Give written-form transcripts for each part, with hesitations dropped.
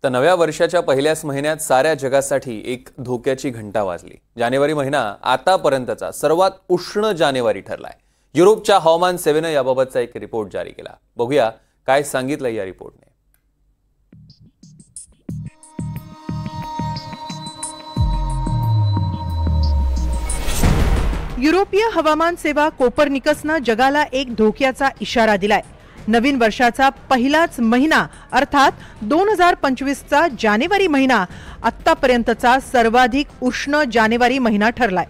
तर नव्या वर्षाच्या पहिल्याच महिन्यात साऱ्या जगासाठी एक धोक्याची घंटा वाजली। जानेवारी महिना आतापर्यंतचा सर्वात उष्ण जानेवारी ठरलाय। युरोपच्या हवामान सेवेने याबाबतचा एक रिपोर्ट जारी केला। बघूया काय सांगितलं या रिपोर्टने। युरोपीय हवामान सेवा कोपर्निकसने जगाला एक धोक्याचा इशारा दिलाय। नवीन वर्षाचा पहिलाच महिना अर्थात 2025 चा जानेवारी महिना आतापर्यंतचा सर्वाधिक उष्ण जानेवारी महिना ठरलाय।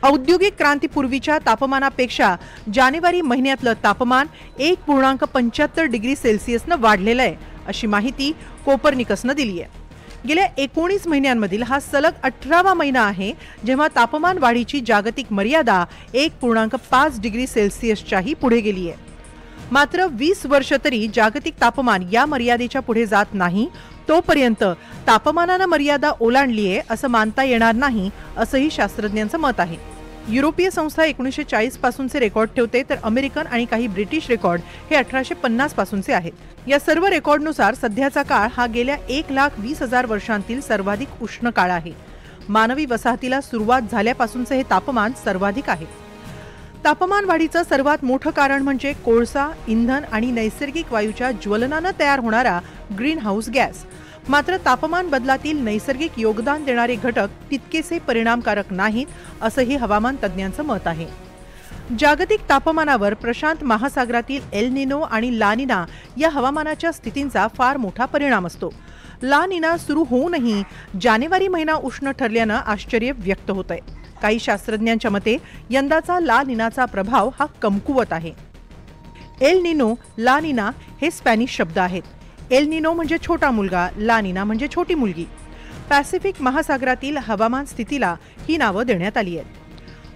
औद्योगिक क्रांतीपूर्वीच्या तापमानापेक्षा जानेवारी महिन्यातलं तापमान 1.75 डिग्री सेल्सिअसने वाढलेलं आहे, अशी माहिती कोपर्निकसने दिली आहे। गेल्या 19 महिन्यांमधील हा सलग 18वा महिना आहे जेव्हा तापमान वाढीची जागतिक मर्यादा 1.5 डिग्री सेल्सिअसच्याही पुढे गेली आहे। मात्र 20 वर्ष तरी जागतिक तापमान या मर्यादेच्या पुढे जात नाही, तोपर्यंत तापमानाने मर्यादा ओलांडली आहे असं मानता येणार नाही, असंही शास्त्रज्ञांचं मत आहे। युरोपीय संस्था 1940 पासूनचे रेकॉर्ड ठेवते, तर अमेरिकन आणि काही ब्रिटिश रेकॉर्ड हे 1850 पासूनचे आहेत। या सर्व रेकॉर्डनुसार सध्याचा काळ हा गेल्या 1,20,000 वर्षांतील सर्वाधिक उष्ण काळ आहे। मानवी वसाहतीला सुरुवात झाल्यापासूनचे हे तापमान सर्वाधिक आहे। तापमान वाढीचं सर्वात मोठं कारण म्हणजे कोळसा, इंधन आणि नैसर्गिक वायूच्या ज्वलनाने तयार होणारा ग्रीन हाऊस गॅस। मात्र तापमान बदलातील नैसर्गिक योगदान देणारे घटक तितकेसे परिणामकारक नाहीत, असंही हवामान तज्ज्ञांचं मत आहे। जागतिक तापमानावर प्रशांत महासागरातील एल निनो आणि ला निना या हवामानाच्या स्थितींचा फार मोठा परिणाम असतो। ला निना सुरू होऊनही जानेवारी महिना उष्ण ठरल्यानं आश्चर्य व्यक्त होतंय। काही शास्त्रज्ञांच्या मते यंदाचा ला निनाचा प्रभाव हा कमकुवत आहे। एल निनो, ला निना हे स्पॅनिश शब्द आहेत। एल निनो म्हणजे छोटा मुलगा, ला निना म्हणजे छोटी मुलगी। पॅसिफिक महासागरातील हवामान स्थितीला ही नावं देण्यात आली आहेत।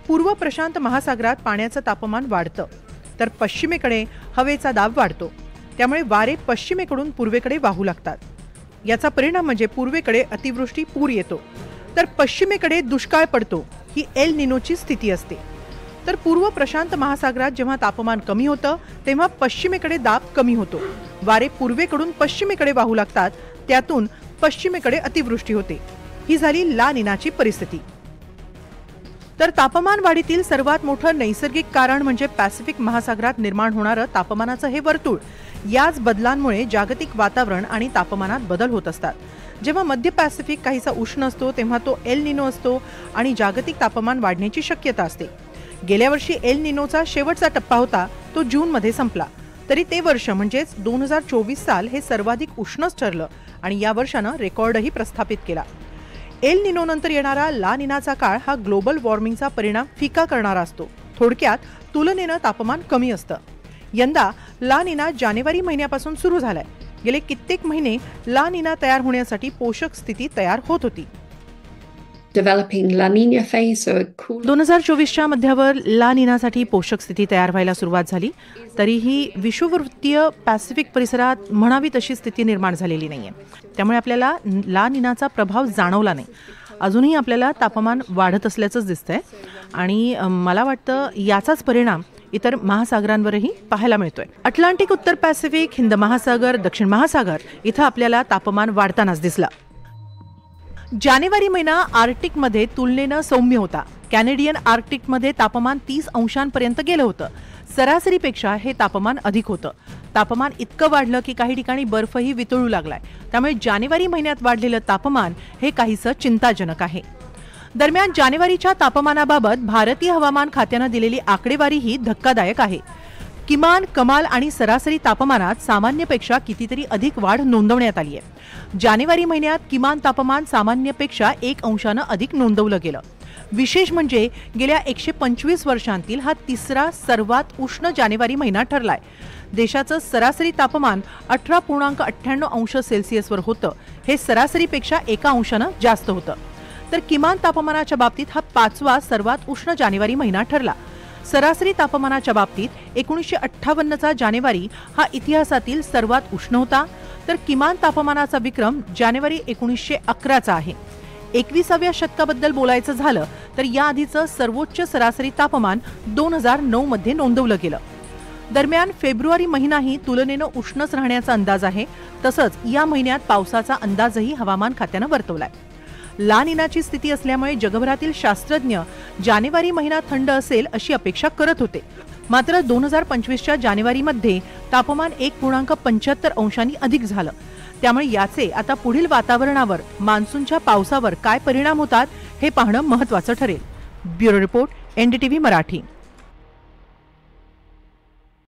पूर्व प्रशांत महासागरात पाण्याचं तापमान वाढतं, तर पश्चिमेकडे हवेचा दाब वाढतो, त्यामुळे वारे पश्चिमेकडून पूर्वेकडे वाहू लागतात। याचा परिणाम म्हणजे पूर्वेकडे अतिवृष्टी, पूर येतो, तर पश्चिमेकडे दुष्काळ पडतो। ही एल निनोची स्थिती असते। तर पूर्व प्रशांत महासागरात जेव्हा तापमान कमी होतं तेव्हा पश्चिमेकडे दाब कमी होतो, वारे पूर्वेकडून पश्चिमेकडे वाहू लागतात, त्यातून पश्चिमेकडे अतिवृष्टी होते। ही झाली ला निनाची परिस्थिती। तर तापमान वाढीतील सर्वात मोठं नैसर्गिक कारण म्हणजे पॅसिफिक महासागरात निर्माण होणारं तापमानाचं हे वर्तुळ। याच बदलांमुळे जागतिक वातावरण आणि तापमानात बदल होत असतात। जेव्हा मध्य पॅसिफिक काहीसा उष्ण असतो तेव्हा तो एल निनो असतो आणि जागतिक तापमान वाढण्याची शक्यता असते। गेल्या वर्षी एल निनोचा शेवटचा टप्पा होता, तो जूनमध्ये संपला, तरी ते वर्ष म्हणजेच 2024 साल हे सर्वाधिक उष्णच ठरलं आणि या वर्षानं रेकॉर्डही प्रस्थापित केला। एल निनो नंतर येणारा ला निनाचा काळ हा ग्लोबल वॉर्मिंगचा परिणाम फिका करणारा असतो। थोडक्यात तुलनेनं तापमान कमी असतं। यंदा ला निना जानेवारी महिन्यापासून सुरू झालाय। गेले कित्येक महिने ला निना तयार होण्यासाठी पोषक स्थिती तयार होत होती। 2024च्या मध्यावर ला निनासाठी पोषक स्थिती तयार व्हायला सुरुवात झाली, तरीही विषुववृत्तीय पॅसिफिक परिसरात म्हणावी तशी स्थिती निर्माण झालेली नाहीये। त्यामुळे आपल्याला ला निनाचा प्रभाव जाणवला नाही। अजूनही आपल्याला तापमान वाढत असल्याचंच दिसतंय आणि मला वाटतं याचाच परिणाम इतर महासागरांवरही पाहायला मिळतोय। अटलांटिक, उत्तर पॅसिफिक, हिंद महासागर, दक्षिण महासागर इथं आपल्याला तापमान वाढतानाच दिसलं। जानेवारी महिना आर्क्टिकमध्ये तुलनेनं सौम्य होता। कॅनेडियन आर्क्टिकमध्ये तापमान 30 अंशांपर्यंत गेलं होतं। सरासरीपेक्षा हे तापमान अधिक होतं। तापमान इतकं वाढलं की काही ठिकाणी बर्फही वितळू लागलाय। त्यामुळे जानेवारी महिन्यात वाढलेलं तापमान हे काहीसं चिंताजनक आहे। दरम्यान जानेवारीच्या तापमानाबाबत भारतीय हवामान खात्यानं दिलेली आकडेवारी ही धक्कादायक आहे। किमान, कमाल आणि सरासरी तापमानात सामान्यपेक्षा कितीतरी अधिक वाढ नोंदवण्यात आली आहे। जानेवारी महिन्यात किमान तापमान सामान्यपेक्षा 1 अंशानं अधिक नोंदवलं गेलं। विशेष म्हणजे गेल्या 125 वर्षांतील हा तिसरा सर्वात उष्ण जानेवारी महिना ठरलाय। देशाचं सरासरी तापमान 18.98 अंश सेल्सिअसवर होतं, हे सरासरीपेक्षा 1 अंशानं जास्त होतं। तर किमान तापमानाच्या बाबतीत हा 5वा सर्वात उष्ण जानेवारी महिना ठरला। सरासरी तापमानाच्या बाबतीत 1958चा जानेवारी हा इतिहासातील सर्वात उष्ण होता, तर किमान तापमानाचा विक्रम जानेवारी 1911चा आहे। 21व्या शतकाबद्दल बोलायचं झालं तर याआधीचं सर्वोच्च सरासरी तापमान 2009 मध्ये नोंदवलं गेलं। दरम्यान फेब्रुवारी महिनाही तुलनेनं उष्णच राहण्याचा अंदाज आहे. तसंच या महिन्यात पावसाचा अंदाजही हवामान खात्यानं वर्तवलाय. ला निनाची स्थिती असल्यामुळे जगभरातील शास्त्रज्ञ जानेवारी महिना थंड असेल अशी अपेक्षा करत होते. मात्र 2025च्या जानेवारीमध्ये तापमान 1.75 अंशांनी अधिक झालं. त्यामुळे याचे आता पुढील वातावरणावर, मान्सूनच्या पावसावर काय परिणाम होतात हे पाहणं महत्त्वाचं ठरेल. Bureau report, NDTV Marathi.